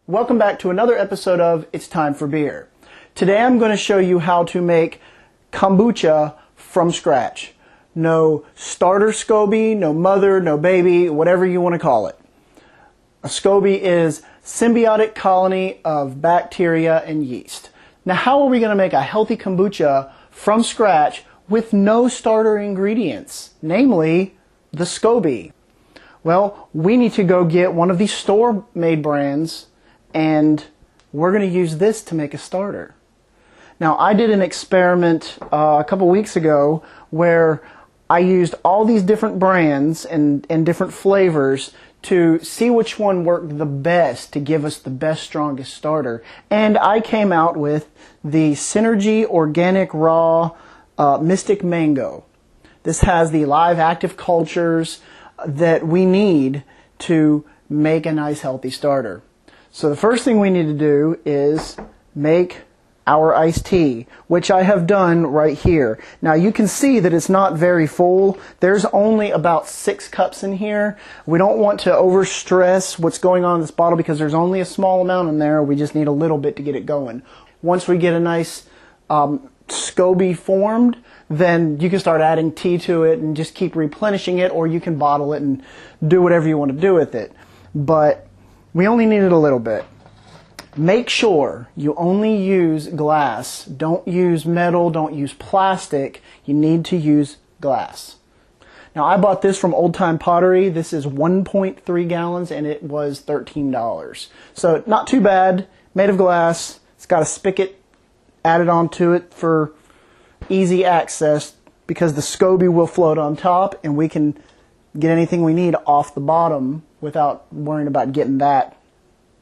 Welcome back to another episode of It's Time for Beer. Today I'm going to show you how to make kombucha from scratch. No starter SCOBY, no mother, no baby, whatever you want to call it. A SCOBY is symbiotic colony of bacteria and yeast. Now how are we going to make a healthy kombucha from scratch with no starter ingredients, namely the SCOBY? Well, we need to go get one of these store-made brands and we're going to use this to make a starter. Now, I did an experiment a couple weeks ago where I used all these different brands and different flavors to see which one worked the best to give us the best, strongest starter. And I came out with the Synergy Organic Raw Mystic Mango. This has the live active cultures that we need to make a nice, healthy starter. So the first thing we need to do is make our iced tea, which I have done right here. Now you can see that it's not very full. There's only about 6 cups in here. We don't want to overstress what's going on in this bottle because there's only a small amount in there. We just need a little bit to get it going. Once we get a nice SCOBY formed, then you can start adding tea to it and just keep replenishing it, or you can bottle it and do whatever you want to do with it. But we only needed a little bit. Make sure you only use glass. Don't use metal, don't use plastic. You need to use glass. Now I bought this from Old Time Pottery. This is 1.3 gallons and it was $13. So not too bad, made of glass. It's got a spigot added onto it for easy access because the SCOBY will float on top and we can get anything we need off the bottom without worrying about getting that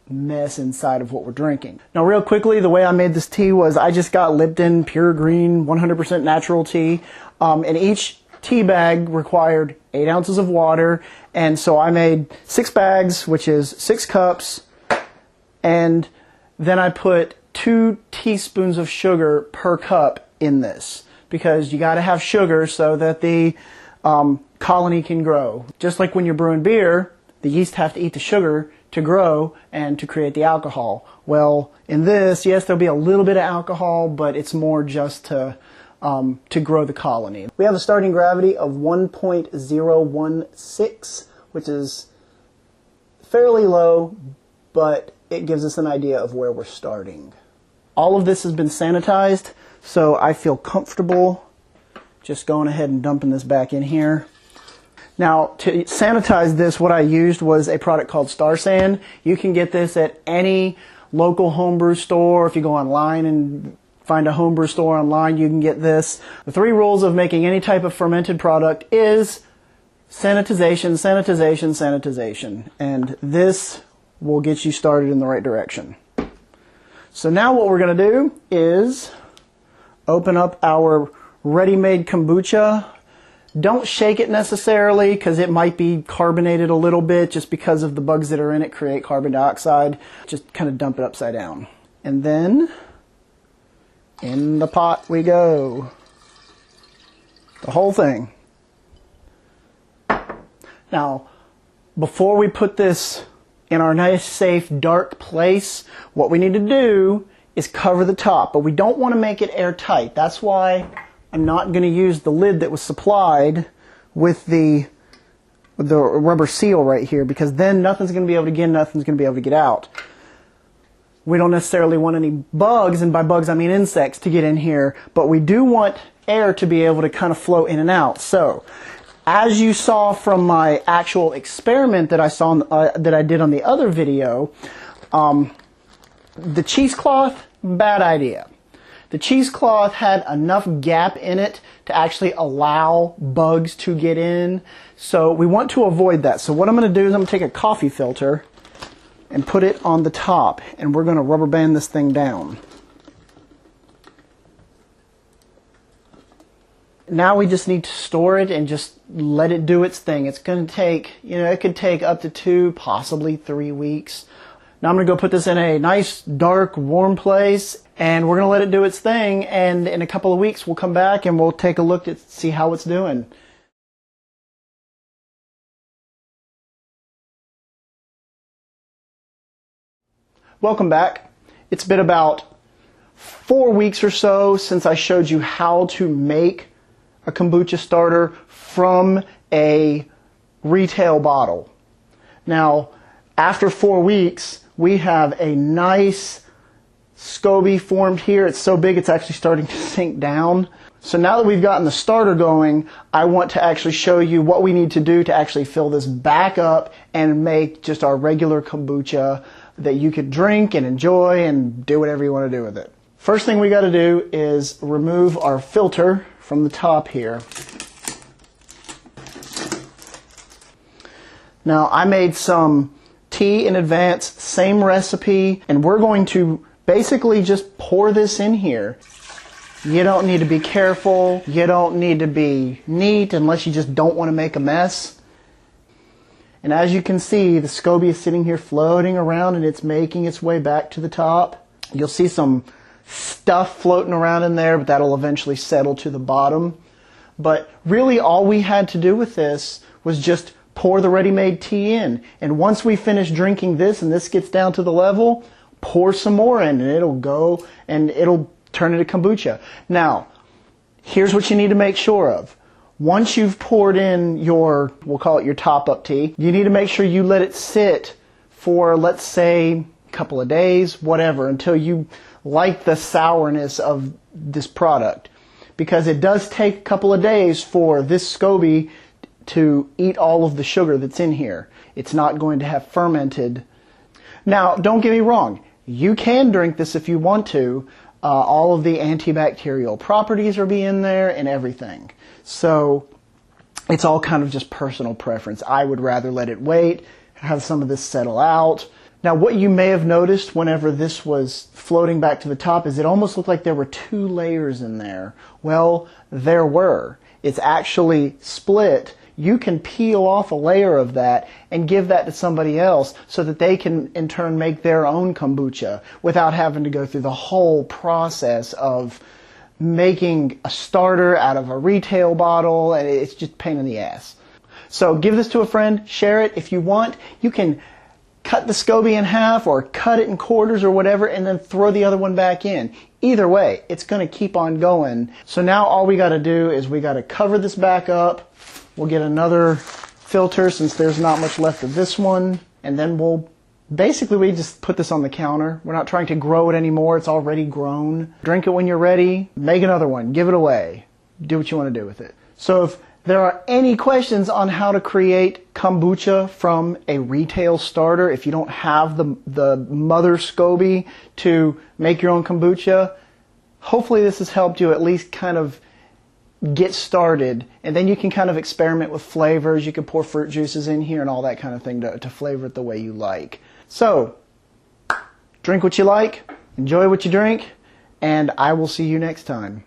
mess inside of what we're drinking. Now real quickly, the way I made this tea was I just got Lipton Pure Green 100% natural tea, and each tea bag required 8 ounces of water, and so I made 6 bags, which is 6 cups, and then I put 2 teaspoons of sugar per cup in this because you got to have sugar so that the colony can grow. Just like when you're brewing beer, the yeast have to eat the sugar to grow and to create the alcohol. Well, in this, yes, there'll be a little bit of alcohol, but it's more just to grow the colony. We have a starting gravity of 1.016, which is fairly low, but it gives us an idea of where we're starting. All of this has been sanitized, so I feel comfortable just going ahead and dumping this back in here. Now, to sanitize this, what I used was a product called Star San. You can get this at any local homebrew store. If you go online and find a homebrew store online, you can get this. The 3 rules of making any type of fermented product is sanitization, sanitization, sanitization. And this will get you started in the right direction. So now what we're going to do is open up our ready-made kombucha. Don't shake it necessarily because it might be carbonated a little bit just because of the bugs that are in it create carbon dioxide. Just kind of dump it upside down. And then in the pot we go. The whole thing. Now, before we put this in our nice, safe, dark place, what we need to do is cover the top. But we don't want to make it airtight. That's why I'm not going to use the lid that was supplied with the rubber seal right here, because then nothing's going to be able to get in, nothing's going to be able to get out. We don't necessarily want any bugs, and by bugs I mean insects, to get in here, but we do want air to be able to kind of flow in and out. So, as you saw from my actual experiment that I saw that I did on the other video, the cheesecloth, bad idea. The cheesecloth had enough gap in it to actually allow bugs to get in. So we want to avoid that. So what I'm going to do is I'm going to take a coffee filter and put it on the top. And we're going to rubber band this thing down. Now we just need to store it and just let it do its thing. It's going to take, it could take up to 2, possibly 3 weeks. Now I'm going to go put this in a nice, dark, warm place, and we're going to let it do its thing, and in a couple of weeks we'll come back and we'll take a look to see how it's doing. Welcome back. It's been about 4 weeks or so since I showed you how to make a kombucha starter from a retail bottle. Now, after 4 weeks, we have a nice SCOBY formed here. It's so big it's actually starting to sink down. So now that we've gotten the starter going, I want to actually show you what we need to do to actually fill this back up and make just our regular kombucha that you could drink and enjoy and do whatever you want to do with it. First thing we got to do is remove our filter from the top here. Now, I made some tea in advance, same recipe, and we're going to basically just pour this in here. You don't need to be careful. You don't need to be neat unless you just don't want to make a mess. And as you can see, the SCOBY is sitting here floating around and it's making its way back to the top. You'll see some stuff floating around in there, but that'll eventually settle to the bottom. But really all we had to do with this was just pour the ready-made tea in. And once we finish drinking this and this gets down to the level, pour some more in and it'll go and it'll turn into kombucha. Now, here's what you need to make sure of. Once you've poured in your, we'll call it your top-up tea, you need to make sure you let it sit for, let's say, a couple of days, whatever, until you like the sourness of this product. Because it does take a couple of days for this SCOBY to eat all of the sugar that's in here. It's not going to have fermented. Now, don't get me wrong. You can drink this if you want to. All of the antibacterial properties will be in there and everything. So it's all kind of just personal preference. I would rather let it wait, have some of this settle out. Now what you may have noticed whenever this was floating back to the top is it almost looked like there were 2 layers in there. Well, there were. It's actually split. You can peel off a layer of that and give that to somebody else so that they can in turn make their own kombucha without having to go through the whole process of making a starter out of a retail bottle, and it's just a pain in the ass. So give this to a friend, share it. If you want, you can cut the SCOBY in half or cut it in quarters or whatever and then throw the other one back in. Either way, it's going to keep on going. So now all we got to do is we got to cover this back up. We'll get another filter since there's not much left of this one, and then we just put this on the counter. We're not trying to grow it anymore. It's already grown. Drink it when you're ready. Make another one. Give it away. Do what you want to do with it. So if there are any questions on how to create kombucha from a retail starter, if you don't have the mother SCOBY to make your own kombucha, hopefully this has helped you at least kind of get started, and then you can kind of experiment with flavors. You can pour fruit juices in here and all that kind of thing to flavor it the way you like. So, drink what you like, enjoy what you drink, and I will see you next time.